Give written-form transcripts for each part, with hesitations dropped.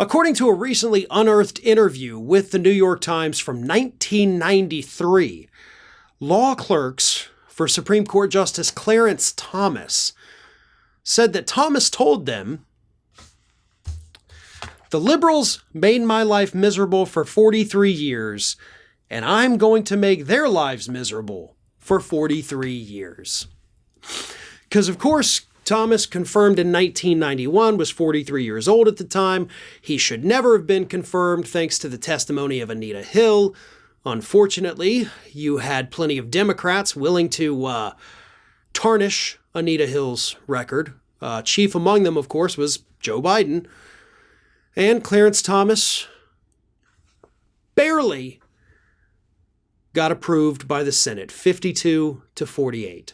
According to a recently unearthed interview with the New York Times from 1993, law clerks for Supreme Court Justice Clarence Thomas said that Thomas told them, "The liberals made my life miserable for 43 years, and I'm going to make their lives miserable for 43 years." Because, of course, Thomas, confirmed in 1991, was 43 years old at the time. He should never have been confirmed thanks to the testimony of Anita Hill. Unfortunately, you had plenty of Democrats willing to tarnish Anita Hill's record. Chief among them, of course, was Joe Biden. And Clarence Thomas barely got approved by the Senate, 52 to 48.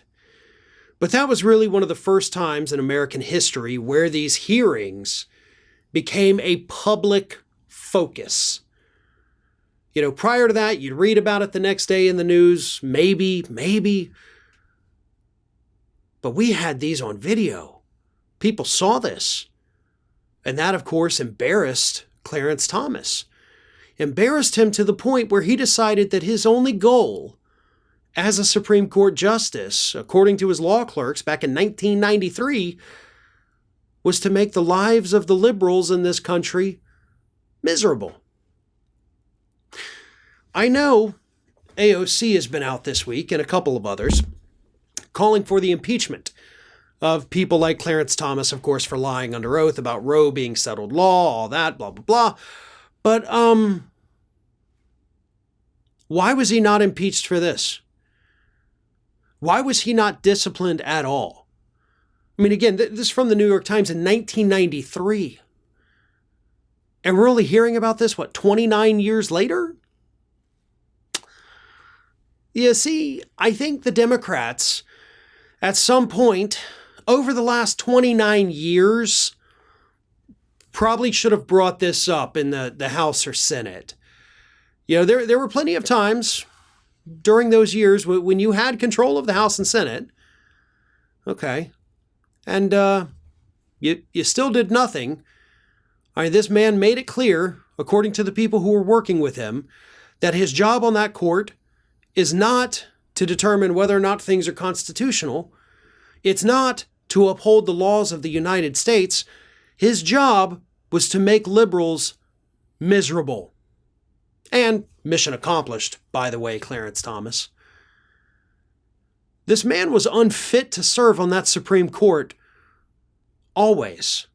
But that was really one of the first times in American history where these hearings became a public focus. You know, prior to that, you'd read about it the next day in the news, maybe. But we had these on video. People saw this. And that, of course, embarrassed Clarence Thomas. Embarrassed him to the point where he decided that his only goal as a Supreme Court justice, according to his law clerks back in 1993, was to make the lives of the liberals in this country miserable. I know AOC has been out this week, and a couple of others, calling for the impeachment of people like Clarence Thomas, of course, for lying under oath about Roe being settled law, all that, blah, blah, blah. But why was he not impeached for this? Why was he not disciplined at all? I mean, again, this is from the New York Times in 1993. And we're only hearing about this, 29 years later? You see, I think the Democrats, at some point over the last 29 years, probably should have brought this up in the House or Senate. You know, there were plenty of times during those years when you had control of the House and Senate, okay, and you still did nothing. I mean, this man made it clear, according to the people who were working with him, that his job on that court is not to determine whether or not things are constitutional. It's not to uphold the laws of the United States. His job was to make liberals miserable. And mission accomplished, by the way, Clarence Thomas. This man was unfit to serve on that Supreme Court always.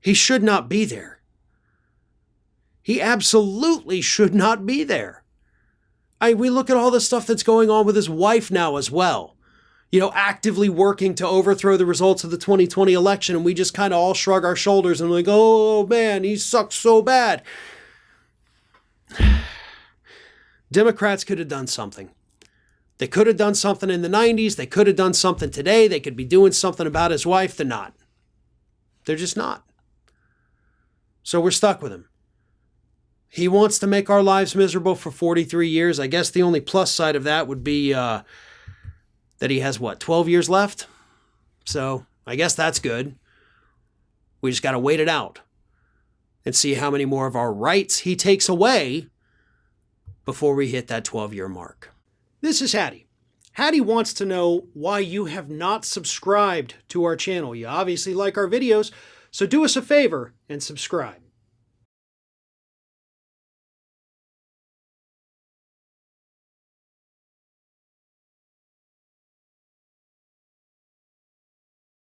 He should not be there. He absolutely should not be there. We look at all the stuff that's going on with his wife now as well. You know, actively working to overthrow the results of the 2020 election, and we just kind of all shrug our shoulders and like, oh man, he sucks so bad. Democrats could have done something. They could have done something in the 90s. They could have done something today. They could be doing something about his wife. They're not. They're just not. So we're stuck with him. He wants to make our lives miserable for 43 years. I guess the only plus side of that would be that he has, 12 years left? So I guess that's good. We just got to wait it out and see how many more of our rights he takes away before we hit that 12-year mark. This is Hattie. Hattie wants to know why you have not subscribed to our channel. You obviously like our videos, so do us a favor and subscribe.